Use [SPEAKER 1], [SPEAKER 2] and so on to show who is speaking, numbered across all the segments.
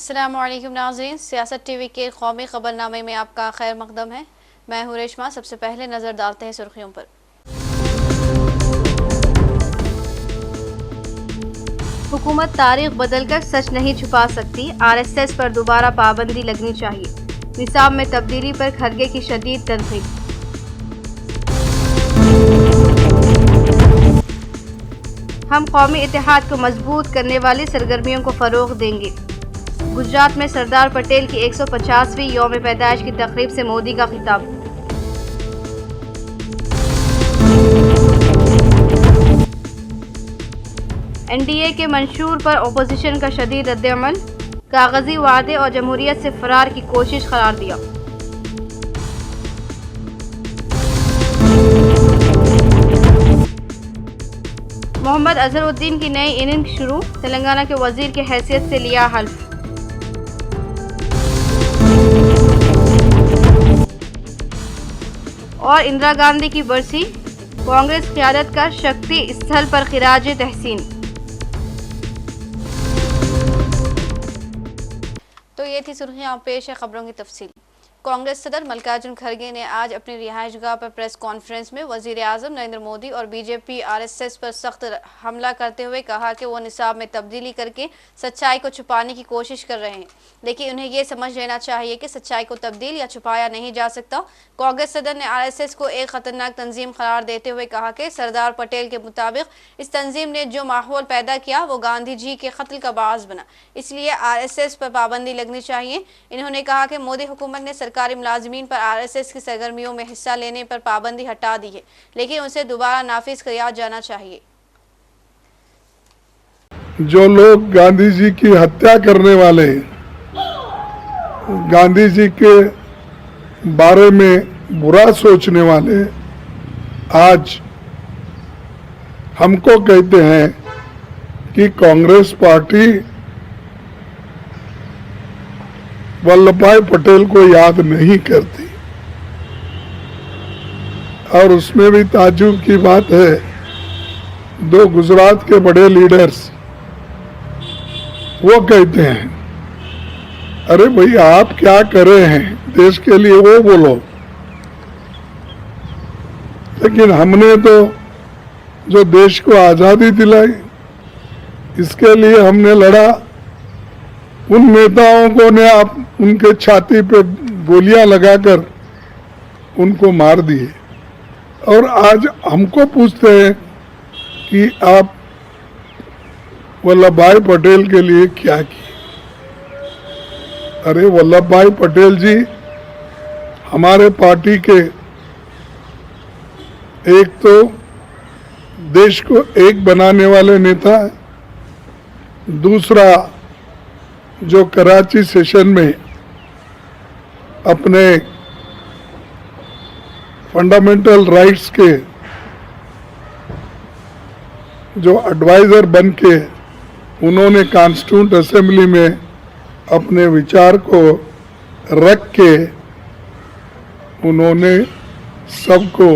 [SPEAKER 1] अस्सलामुअलैकुम नाज़रीन, सियासत टीवी के कौमी खबरनामे में आपका खैर मकदम है। मैं हूँ रेशमा। सबसे पहले नज़र डालते हैं सुर्खियों पर।
[SPEAKER 2] हुकूमत तारीख बदलकर सच नहीं छुपा सकती, आरएसएस पर दोबारा पाबंदी लगनी चाहिए। निसाब में तब्दीली पर खरगे की शदीद तनकीद। हम कौमी इत्तेहाद को मजबूत करने वाली सरगर्मियों को फ़रोग़ देंगे। गुजरात में सरदार पटेल की 150वीं यौम पैदाइश की तकरीब से मोदी का खिताब। एनडीए के मंशूर पर अपोजिशन का शदीद रद्द-ए-अमल, कागजी वादे और जमहूरियत से फरार की कोशिश करार दिया। मोहम्मद अजहरुद्दीन की नई इनिंग शुरू, तेलंगाना के वजीर की हैसियत से लिया हल्फ। और इंदिरा गांधी की बरसी, कांग्रेस क़यादत का शक्ति स्थल पर खिराज तहसीन।
[SPEAKER 1] तो ये थी सुर्खियां, पेश है खबरों की तफसील। कांग्रेस सदर मल्लिकार्जुन खड़गे ने आज अपनी रिहाइशगाह पर प्रेस कॉन्फ्रेंस में वजीर आज़म नरेंद्र मोदी और बीजेपी आरएसएस पर सख्त हमला करते हुए कहा कि वो निसाब में तब्दीली करके सच्चाई को छुपाने की कोशिश कर रहे हैं, लेकिन उन्हें ये समझ लेना चाहिए कि सच्चाई को तब्दील या छुपाया नहीं जा सकता। कांग्रेस सदर ने आरएसएस को एक खतरनाक तंजीम करार देते हुए कहा कि सरदार पटेल के मुताबिक इस तंजीम ने जो माहौल पैदा किया वो गांधी जी के कत्ल का बाज़ बना, इसलिए आरएसएस पर पाबंदी लगनी चाहिए। इन्होंने कहा कि मोदी हुकूमत ने सरकारी मुलाजिमीन पर आरएसएस की सरगर्मियों में हिस्सा लेने पर पाबंदी हटा दी है, लेकिन उसे दोबारा नाफिज किया जाना चाहिए।
[SPEAKER 3] जो लोग गांधी जी की हत्या करने वाले, गांधी जी के बारे में बुरा सोचने वाले, आज हमको कहते हैं कि कांग्रेस पार्टी वल्लभ भाई पटेल को याद नहीं करती। और उसमें भी ताज्जुब की बात है, दो गुजरात के बड़े लीडर्स वो कहते हैं, अरे भाई आप क्या कर रहे हैं देश के लिए, वो बोलो। लेकिन हमने तो जो देश को आज़ादी दिलाई, इसके लिए हमने लड़ा। उन नेताओं को ने आप उनके छाती पे गोलियां लगाकर उनको मार दिए, और आज हमको पूछते हैं कि आप वल्लभ भाई पटेल के लिए क्या किए। अरे वल्लभ भाई पटेल जी हमारे पार्टी के एक तो देश को एक बनाने वाले नेता है, दूसरा जो कराची सेशन में अपने फंडामेंटल राइट्स के जो एडवाइजर बन के उन्होंने कॉन्स्टिट्यूंट असेंबली में अपने विचार को रख के उन्होंने सबको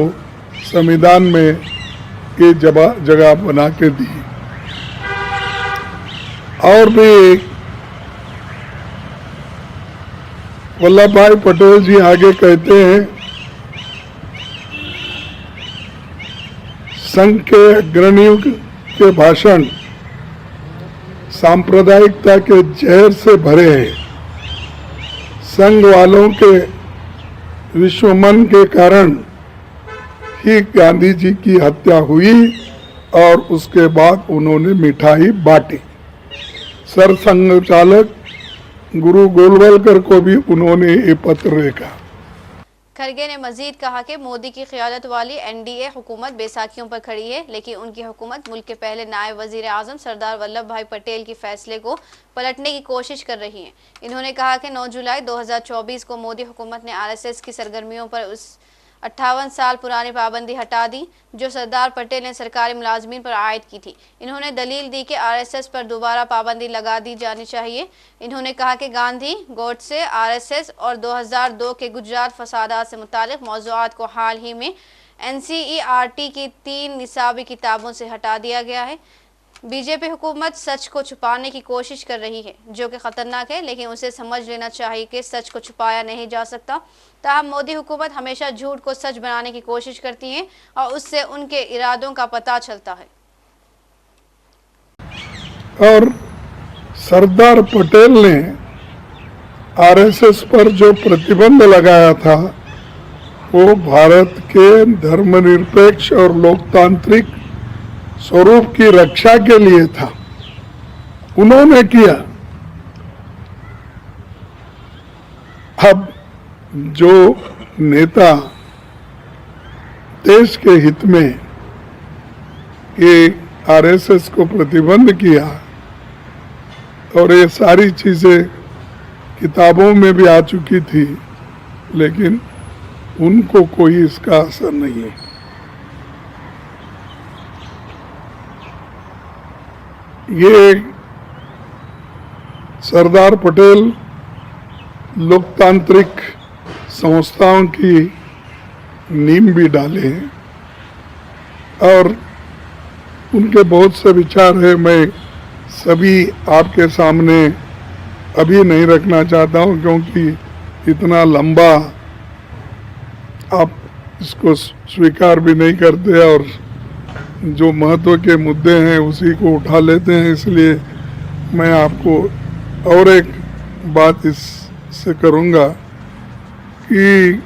[SPEAKER 3] संविधान में ये जगह बना के दी। और भी वल्लभ भाई पटेल जी आगे कहते हैं, संघ के अग्रणियों के भाषण सांप्रदायिकता के जहर से भरे हैं। संघ वालों के विश्वमन के कारण ही गांधी जी की हत्या हुई और उसके बाद उन्होंने मिठाई बांटी। सरसंघ चालक गुरु गोलवलकर को भी उन्होंने ये पत्र लिखा।
[SPEAKER 1] खड़गे ने मजीद कहा कि मोदी की क़यादत वाली एनडीए हुकूमत बैसाखियों पर खड़ी है, लेकिन उनकी हुकूमत मुल्क के पहले नायब वजीर आज़म सरदार वल्लभ भाई पटेल के फैसले को पलटने की कोशिश कर रही है। इन्होंने कहा कि 9 जुलाई 2024 को मोदी हुकूमत ने आरएसएस की सरगर्मियों पर उस 58 साल पुरानी पाबंदी हटा दी जो सरदार पटेल ने सरकारी मुलाजमीन पर आयद की थी। इन्होंने दलील दी कि आरएसएस पर दोबारा पाबंदी लगा दी जानी चाहिए। इन्होंने कहा कि गांधी, गोडसे, आरएसएस और 2002 के गुजरात फसादात से मुतालिक मौज़ूआत को हाल ही में एनसीईआरटी की 3 निसाबी किताबों से हटा दिया गया है। बीजेपी हुकूमत सच को छुपाने की कोशिश कर रही है, जो कि खतरनाक है, लेकिन उसे समझ लेना चाहिए कि सच को छुपाया नहीं जा सकता। ताहम मोदी हुकूमत हमेशा झूठ को सच बनाने की कोशिश करती है और उससे उनके इरादों का पता चलता है।
[SPEAKER 3] और सरदार पटेल ने आरएसएस पर जो प्रतिबंध लगाया था वो भारत के धर्मनिरपेक्ष और लोकतांत्रिक स्वरूप की रक्षा के लिए था। उन्होंने किया। अब जो नेता देश के हित में ये आरएसएस को प्रतिबंध किया और ये सारी चीजें किताबों में भी आ चुकी थी, लेकिन उनको कोई इसका असर नहीं है। ये सरदार पटेल लोकतांत्रिक संस्थाओं की नींव भी डाले हैं और उनके बहुत से विचार है। मैं सभी आपके सामने अभी नहीं रखना चाहता हूं, क्योंकि इतना लंबा आप इसको स्वीकार भी नहीं करते और जो महत्व के मुद्दे हैं उसी को उठा लेते हैं। इसलिए मैं आपको और एक बात इससे करूंगा कि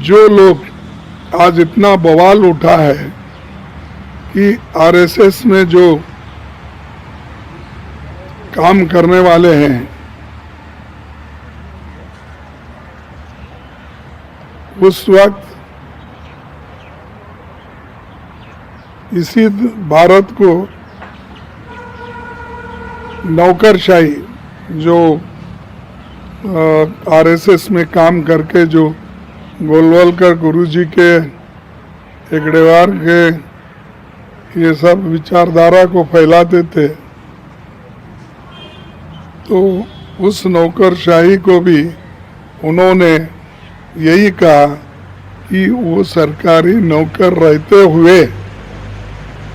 [SPEAKER 3] जो लोग आज इतना बवाल उठा है कि आरएसएस में जो काम करने वाले हैं उस वक्त इसी भारत को नौकरशाही, जो आरएसएस में काम करके जो गोलवलकर गुरुजी के, हेगड़ेवार के, ये सब विचारधारा को फैलाते थे, तो उस नौकरशाही को भी उन्होंने यही कहा कि वो सरकारी नौकर रहते हुए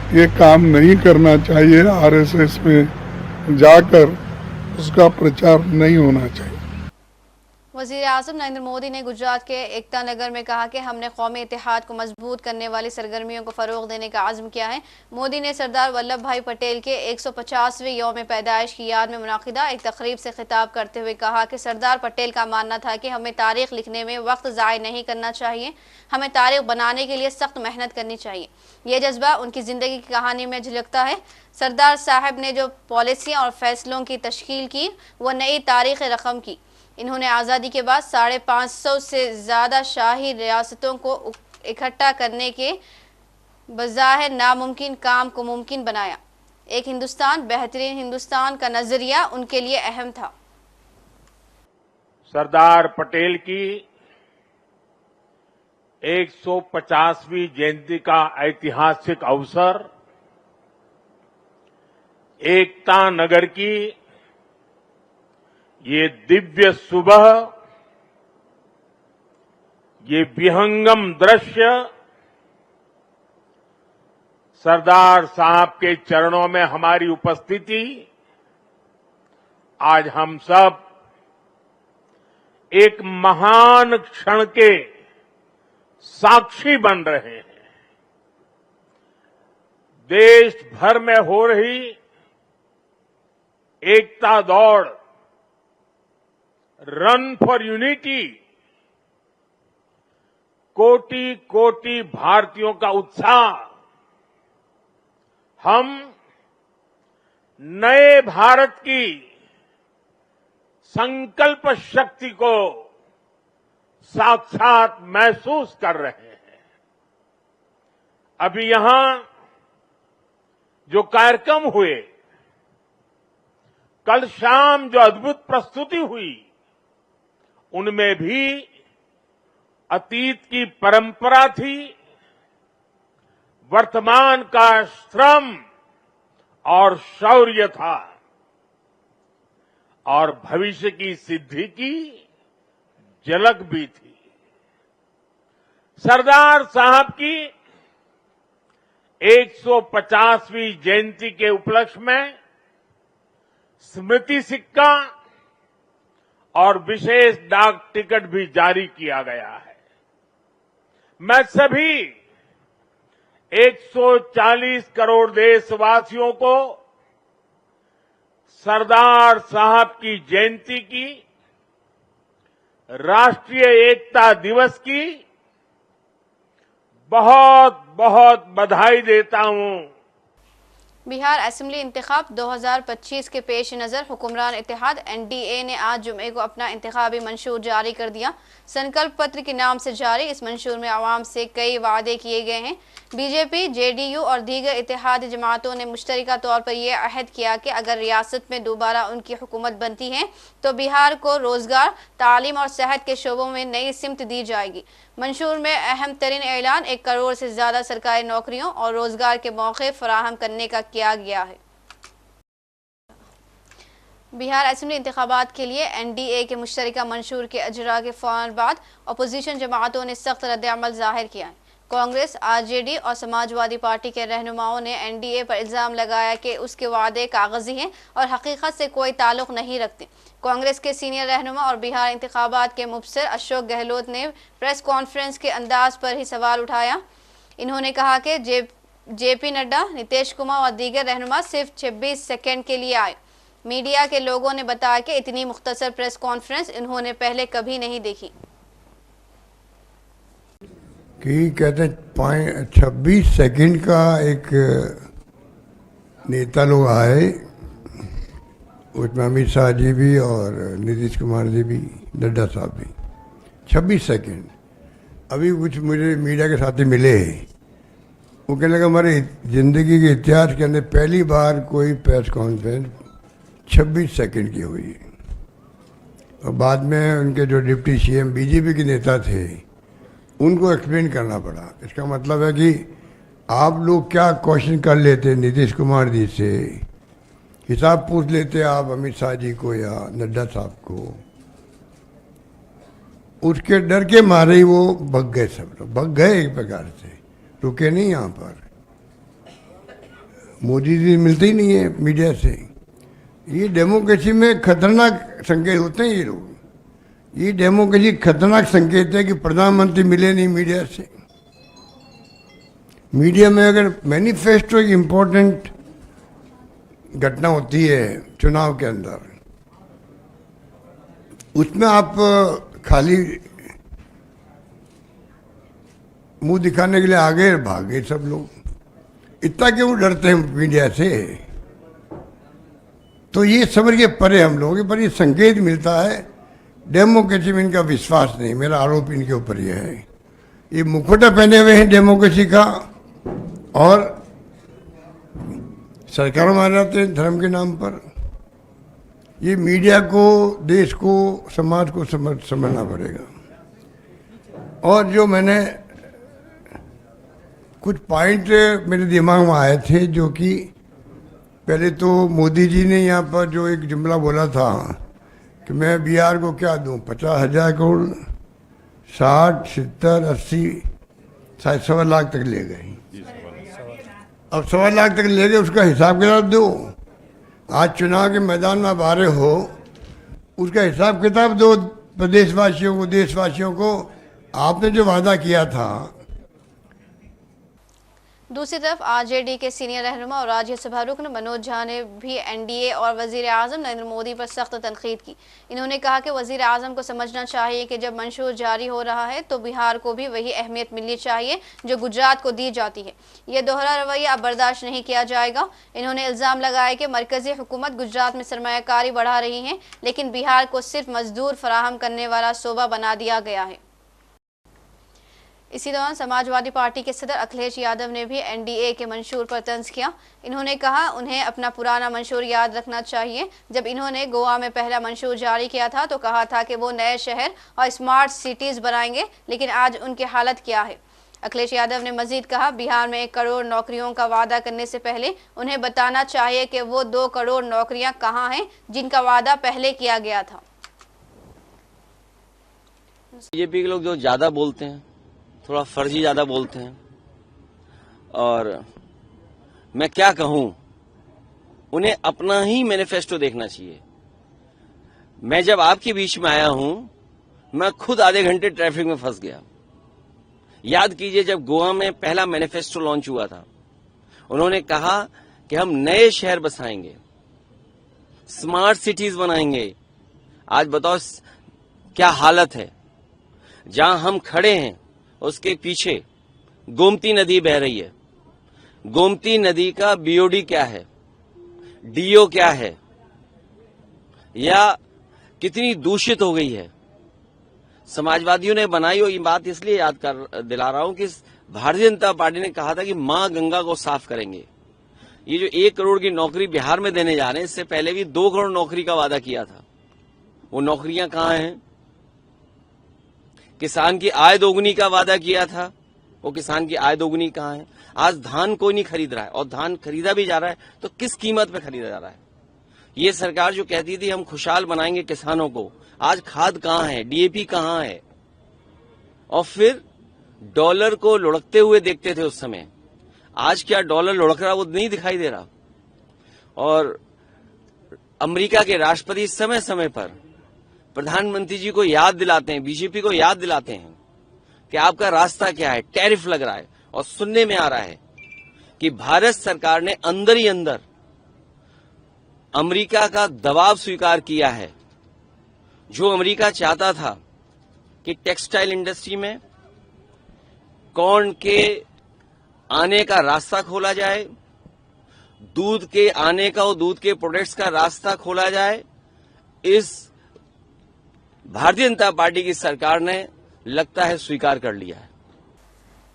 [SPEAKER 3] ये काम नहीं करना चाहिए, आरएसएस में जाकर उसका प्रचार नहीं होना चाहिए।
[SPEAKER 1] वज़ीर-ए-आज़म नरेंद्र मोदी ने गुजरात के एकता नगर में कहा कि हमने कौमी इत्तेहाद को मजबूत करने वाली सरगर्मियों को फ़रोग़ देने का आज़म किया है। मोदी ने सरदार वल्लभ भाई पटेल के 150वें यौम पैदाइश की याद में मुनाक़िदा एक तक़रीब से खिताब करते हुए कहा कि सरदार पटेल का मानना था कि हमें तारीख़ लिखने में वक्त ज़ाय नहीं करना चाहिए, हमें तारीख़ बनाने के लिए सख्त मेहनत करनी चाहिए। ये जज्बा उनकी ज़िंदगी की कहानी में झलकता है। सरदार साहब ने जो पॉलिसियाँ और फैसलों की तश्कील की वो नई तारीख़ रकम की। इन्होंने आज़ादी के बाद 550 से ज़्यादा शाही रियासतों को इकट्ठा करने के बज़ाहिर नामुमकिन काम को मुमकिन बनाया। एक हिंदुस्तान, बेहतरीन हिंदुस्तान का नज़रिया उनके लिए अहम था।
[SPEAKER 4] सरदार पटेल की 150वीं जयंती का ऐतिहासिक अवसर एकता नगर की ये दिव्य सुबह, ये विहंगम दृश्य सरदार साहब के चरणों में हमारी उपस्थिति, आज हम सब एक महान क्षण के साक्षी बन रहे हैं। देश भर में हो रही एकता दौड़, रन फॉर यूनिटी, कोटि कोटि भारतीयों का उत्साह, हम नए भारत की संकल्प शक्ति को साक्षात महसूस कर रहे हैं। अभी यहां जो कार्यक्रम हुए, कल शाम जो अद्भुत प्रस्तुति हुई, उनमें भी अतीत की परंपरा थी, वर्तमान का श्रम और शौर्य था और भविष्य की सिद्धि की झलक भी थी। सरदार साहब की 150वीं जयंती के उपलक्ष्य में स्मृति सिक्का और विशेष डाक टिकट भी जारी किया गया है। मैं सभी 140 करोड़ देशवासियों को सरदार साहब की जयंती की, राष्ट्रीय एकता दिवस की बहुत बहुत बधाई देता हूं।
[SPEAKER 1] बिहार असेंबली इंतखाब 2025 के पेश नज़र हुक्मरान इत्तेहाद एनडीए ने आज जुमे को अपना इंतखाबी मंशूर जारी कर दिया। संकल्प पत्र के नाम से जारी इस मंशूर में आवाम से कई वादे किए गए हैं। बीजेपी, जेडीयू और दीगर इत्तेहादी जमातों ने मुश्तरका तौर पर यह अहद किया कि अगर रियासत में दोबारा उनकी हुकूमत बनती है तो बिहार को रोजगार, तालीम और सेहत के शोबों में नई सिमत दी जाएगी। मंशूर में अहम तरीन ऐलान 1 करोड़ से ज्यादा सरकारी नौकरियों और रोजगार के मौके फराहम करने का किया गया है। बिहार असेंबली इंतखाबात के लिए एनडीए के मुश्तरका मंशूर के अजरा के फौरन बाद अपोजिशन जमातों ने सख्त रद्द-ए-अमल जाहिर किया है। कांग्रेस, आरजेडी और समाजवादी पार्टी के रहनुमाओं ने एनडीए पर इल्जाम लगाया कि उसके वादे कागजी हैं और हकीकत से कोई ताल्लुक नहीं रखते। कांग्रेस के सीनियर रहनुमा और बिहार इंतखाबात के मुबसर अशोक गहलोत ने प्रेस कॉन्फ्रेंस के अंदाज पर ही सवाल उठाया। इन्होंने कहा कि जेपी नड्डा, नीतीश कुमार और दीगर रहनुमा सिर्फ 26 सेकेंड के लिए आए। मीडिया के लोगों ने बताया कि इतनी मुख्तसर प्रेस कॉन्फ्रेंस इन्होंने पहले कभी नहीं देखी।
[SPEAKER 5] कि कहते 26 सेकंड का एक नेता लोग आए, उसमें अमित शाह जी भी और नीतीश कुमार जी भी, नड्डा साहब भी। 26 सेकंड। अभी कुछ मुझे मीडिया के साथी मिले, वो कहने लगा हमारे ज़िंदगी के इतिहास के अंदर पहली बार कोई प्रेस कॉन्फ्रेंस 26 सेकंड की हुई। और बाद में उनके जो डिप्टी सीएम बीजेपी के नेता थे उनको एक्सप्लेन करना पड़ा। इसका मतलब है कि आप लोग क्या क्वेश्चन कर लेते नीतीश कुमार जी से, हिसाब पूछ लेते आप अमित शाह जी को या नड्डा साहब को, उसके डर के मारे ही वो भग गए। सब लोग भग गए, एक प्रकार से रुके नहीं। यहाँ पर मोदी जी मिलते ही नहीं है मीडिया से। ये डेमोक्रेसी में खतरनाक संकेत होते हैं ये लोग। ये डेमोक्रेसी खतरनाक संकेत है कि प्रधानमंत्री मिले नहीं मीडिया से। मीडिया में अगर मैनिफेस्टो एक इम्पोर्टेंट घटना होती है चुनाव के अंदर, उसमें आप खाली मुंह दिखाने के लिए आगे भाग गए सब लोग। इतना क्यों डरते हैं मीडिया से? तो ये समझ के परे हम लोगों के पर ये संकेत मिलता है डेमोक्रेसी में इनका विश्वास नहीं। मेरा आरोप इनके ऊपर यह है, ये मुखौटा पहने हुए हैं डेमोक्रेसी का और सरकार मार जाते हैं धर्म के नाम पर। ये मीडिया को, देश को, समाज को समझना पड़ेगा। और जो मैंने कुछ पॉइंट मेरे दिमाग में आए थे, जो कि पहले तो मोदी जी ने यहाँ पर जो एक जुमला बोला था कि मैं बिहार को क्या दूं, 50,000 करोड़, 60, 70, 80, शायद 1.25 लाख तक ले गए। अब 1.25 लाख तक ले गए, उसका हिसाब किताब दो। आज चुनाव के मैदान में आप आ रहे हो, उसका हिसाब किताब दो प्रदेशवासियों को, देशवासियों को। आपने जो वादा किया था।
[SPEAKER 1] दूसरी तरफ आरजेडी के सीनियर रहनुमा और राज्यसभा रुकन मनोज झा ने भी एनडीए और वजीर आजम नरेंद्र मोदी पर सख्त तनकीद की। इन्होंने कहा कि वजीर आजम को समझना चाहिए कि जब मंशूर जारी हो रहा है तो बिहार को भी वही अहमियत मिलनी चाहिए जो गुजरात को दी जाती है। यह दोहरा रवैया अब बर्दाश्त नहीं किया जाएगा। इन्होंने इल्ज़ाम लगाया कि मरकजी हुकूमत गुजरात में सरमायाकारी बढ़ा रही है, लेकिन बिहार को सिर्फ मजदूर फराहम करने वाला सूबा बना दिया गया है। इसी दौरान समाजवादी पार्टी के सदर अखिलेश यादव ने भी एनडीए के मंशूर पर तंज किया। इन्होंने कहा उन्हें अपना पुराना मंशूर याद रखना चाहिए। जब इन्होंने गोवा में पहला मंशूर जारी किया था तो कहा था कि वो नए शहर और स्मार्ट सिटीज़ बनाएंगे, लेकिन आज उनकी हालत क्या है। अखिलेश यादव ने मजीद कहा बिहार में 1 करोड़ नौकरियों का वादा करने से पहले उन्हें बताना चाहिए कि वो 2 करोड़ नौकरियां कहाँ हैं जिनका वादा पहले किया गया था।
[SPEAKER 6] बीजेपी के लोग जो ज़्यादा बोलते हैं, थोड़ा फर्जी ज़्यादा बोलते हैं और मैं क्या कहूं, उन्हें अपना ही मैनिफेस्टो देखना चाहिए। मैं जब आपके बीच में आया हूं, मैं खुद आधे घंटे ट्रैफिक में फंस गया। याद कीजिए, जब गोवा में पहला मैनिफेस्टो लॉन्च हुआ था, उन्होंने कहा कि हम नए शहर बसाएंगे, स्मार्ट सिटीज बनाएंगे। आज बताओ क्या हालत है। जहां हम खड़े हैं उसके पीछे गोमती नदी बह रही है। गोमती नदी का बीओडी क्या है, डीओ क्या है, या कितनी दूषित हो गई है। समाजवादियों ने बनाई हो, ये बात इसलिए याद कर दिला रहा हूं कि भारतीय जनता पार्टी ने कहा था कि मां गंगा को साफ करेंगे। ये जो 1 करोड़ की नौकरी बिहार में देने जा रहे हैं, इससे पहले भी 2 करोड़ नौकरी का वादा किया था। वो नौकरियां कहां हैं? किसान की आय दोगुनी का वादा किया था, वो किसान की आय दोगुनी कहां है? आज धान कोई नहीं खरीद रहा है, और धान खरीदा भी जा रहा है तो किस कीमत पे खरीदा जा रहा है? ये सरकार जो कहती थी हम खुशहाल बनाएंगे किसानों को, आज खाद कहां है, डीएपी कहां है? और फिर डॉलर को लुढ़कते हुए देखते थे उस समय, आज क्या डॉलर लुढ़क रहा वो नहीं दिखाई दे रहा। और अमेरिका के राष्ट्रपति समय समय पर प्रधानमंत्री जी को याद दिलाते हैं, बीजेपी को याद दिलाते हैं कि आपका रास्ता क्या है, टैरिफ लग रहा है। और सुनने में आ रहा है कि भारत सरकार ने अंदर ही अंदर अमेरिका का दबाव स्वीकार किया है। जो अमेरिका चाहता था कि टेक्सटाइल इंडस्ट्री में कॉर्न के आने का रास्ता खोला जाए, दूध के आने का और दूध के प्रोडक्ट्स का रास्ता खोला जाए, इस भारतीय जनता पार्टी की सरकार ने लगता है स्वीकार कर लिया है।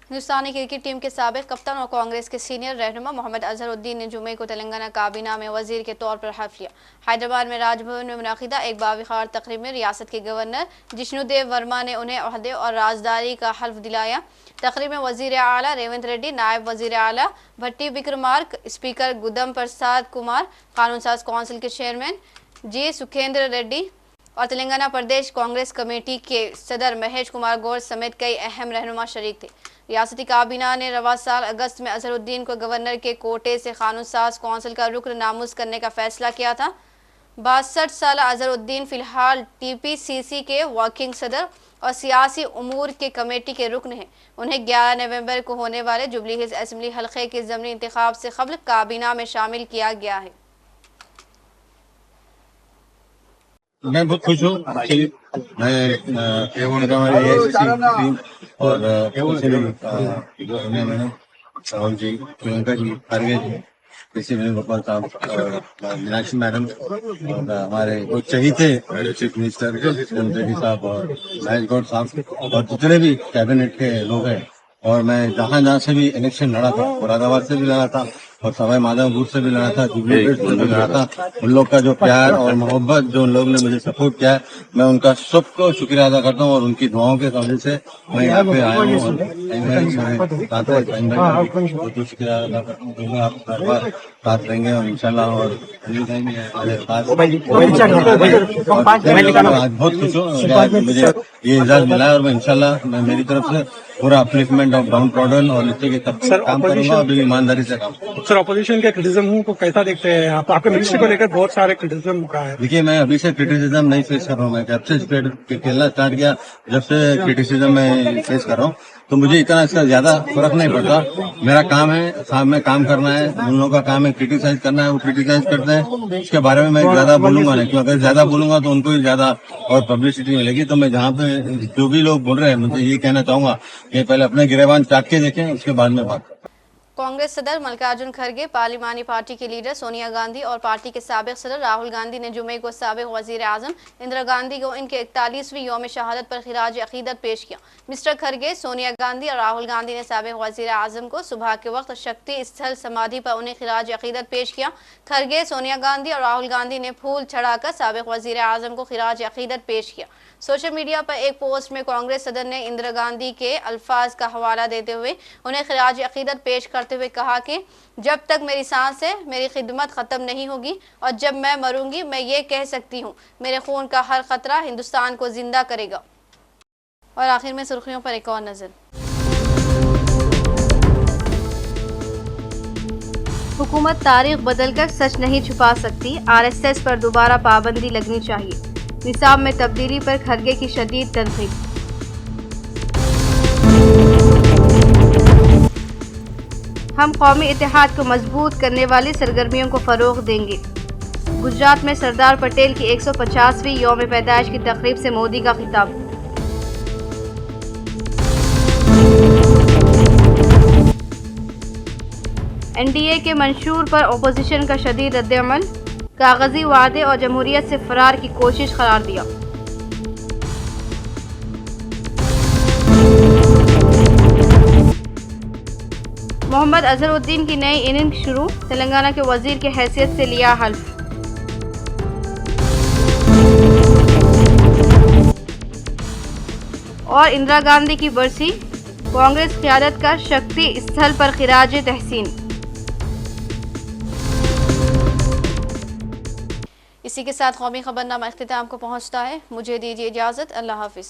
[SPEAKER 1] हिंदुस्तानी क्रिकेट टीम के साबिक कप्तान और कांग्रेस के सीनियर रहनुमा मोहम्मद अजहरुद्दीन ने जुमे को तेलंगाना काबीना में वजीर के तौर पर हल्फ लिया। हैदराबाद में राजभवन में मुनाकिदा एक बावकार तकरीब में रियासत के गवर्नर जिष्णुदेव वर्मा ने उन्हें ओहदे और राजदारी का हल्फ दिलाया। तकरीब में वजीर आला रेवंत रेड्डी, नायब वजीर आला भट्टी विक्रमार्क, स्पीकर गुदम प्रसाद कुमार, कानून साज काउंसिल के चेयरमैन जी सुखेंद्र रेड्डी और तेलंगाना प्रदेश कांग्रेस कमेटी के सदर महेश कुमार गौर समेत कई अहम रहनुमा शरीक थे। रियासती काबीना ने रवा साल अगस्त में अजहरुद्दीन को गवर्नर के कोटे से कानून साज काउंसिल का रुकन नामूज करने का फैसला किया था। 62 साल अजहरुद्दीन फिलहाल टीपीसीसी के वर्किंग सदर और सियासी उमूर के कमेटी के रुकन हैं। उन्हें 11 नवंबर को होने वाले जुबली हिल्स असेंबली हल्के के ज़मनी इंतखाब से कबल काबीना में शामिल किया गया है।
[SPEAKER 7] मैं बहुत खुश हूँ कि मैं और राहुल जी, प्रियंका जी, खड़गे जी, कृषि गोपाल साहब, मीनाक्षी मैडम और हमारे कुछ चाहिए थे चीफ मिनिस्टर रेड्डी साहब और महेश गौड़ साहब और जितने भी कैबिनेट के लोग हैं। और मैं जहाँ से भी इलेक्शन लड़ा था, मुरादाबाद से भी लड़ा था और सवाई माधोपुर से भी लड़ा था, जुबली हिल्स से भी लड़ा था। उन लोग का जो प्यार और मोहब्बत जो उन लोग ने मुझे सपोर्ट किया है, मैं उनका सबको शुक्रिया अदा करता हूँ। और उनकी दुआओं के वजह से मैं यहाँ पे आया हूँ और शुक्रिया अदा करता हूँ। आप हर बार साथ रहेंगे और इंशाल्लाह। और आज बहुत खुश हूँ, मुझे ये इजाजत मिला है और मैं इंशाल्लाह मेरी तरफ से पूरा अपलिफ्टमेंट ऑफ डाउन ट्रॉडन और नीचे के तबके काम करूंगा और ईमानदारी से काम।
[SPEAKER 8] सर, ऑपोजिशन के क्रिटिसिज्म को कैसा देखते हैं आप? आपके मिनिस्ट्री को लेकर बहुत सारे क्रिटिसिज्म का है।
[SPEAKER 7] देखिए, मैं अभी से क्रिटिसिज्म नहीं फेस कर रहा हूँ। मैं जब से खेलना स्टार्ट किया, जब से क्रिटिसिज्म मैं फेस कर रहा हूँ, तो मुझे इतना इसका ज्यादा फर्क नहीं पड़ता। मेरा काम है साहब में काम करना है, उन लोगों का काम है क्रिटिसाइज करना है, वो क्रिटिसाइज करते हैं। उसके बारे में मैं ज्यादा बोलूंगा नहीं, क्योंकि अगर ज्यादा बोलूंगा तो उनको ही ज्यादा और पब्लिसिटी मिलेगी। तो मैं जहाँ पे जो भी लोग बोल रहे हैं, मुझे ये कहना चाहूंगा कि पहले अपने गिरेबान चाट के देखें, उसके बाद में बात करें।
[SPEAKER 1] कांग्रेस सदर मल्लिकार्जुन खड़गे, पार्लिमानी पार्टी की लीडर सोनिया गांधी और पार्टी के साबिक सदर राहुल गांधी ने जुमे को साबिक वजीर आजम इंदिरा गांधी को इनके 41वीं यौम शहादत पर खिराज अकीदत पेश किया। मिस्टर खड़गे, सोनिया गांधी और राहुल गांधी ने साबिक वजीर आजम को सुबह के वक्त शक्ति स्थल समाधि पर उन्हें खिराज अकीदत पेश किया। खड़गे, सोनिया गांधी और राहुल गांधी ने फूल चढ़ाकर साबिक वजीर आजम को खिराज अकीदत पेश किया। सोशल मीडिया पर एक पोस्ट में कांग्रेस सदर ने इंदिरा गांधी के अल्फाज का हवाला देते हुए उन्हें खिराज अकीदत पेश करते हुए कहा कि जब तक मेरी सांस है मेरी खिदमत खत्म नहीं होगी और जब मैं मरूंगी मैं ये कह सकती हूँ मेरे खून का हर खतरा हिंदुस्तान को जिंदा करेगा। और आखिर में सुर्खियों पर एक और नजर।
[SPEAKER 2] हुकूमत तारीख बदलकर सच नहीं छुपा सकती, आरएसएस पर दोबारा पाबंदी लगनी चाहिए। निसाब में तब्दीली पर खरगे की शदीद तनकीद। हम कौमी इत्तेहाद को मजबूत करने वाली सरगर्मियों को फ़रोग़ देंगे। गुजरात में सरदार पटेल की 150वीं यौम पैदाइश की तकरीब से मोदी का खिताब। एनडीए के मंशूर पर अपोजिशन का शदीद रद्द-ए-अमल, कागजी वादे और जमहूरियत से फरार की कोशिश करार दिया। मोहम्मद अजहरुद्दीन की नई इनिंग शुरू, तेलंगाना के वजीर की हैसियत से लिया हल्फ। और इंदिरा गांधी की बरसी, कांग्रेस क़यादत का शक्ति स्थल पर खिराज तहसीन।
[SPEAKER 1] इसी के साथ कौमी खबरनामा इख्तिताम को पहुंचता है। मुझे दीजिए इजाज़त। अल्लाह हाफिज़।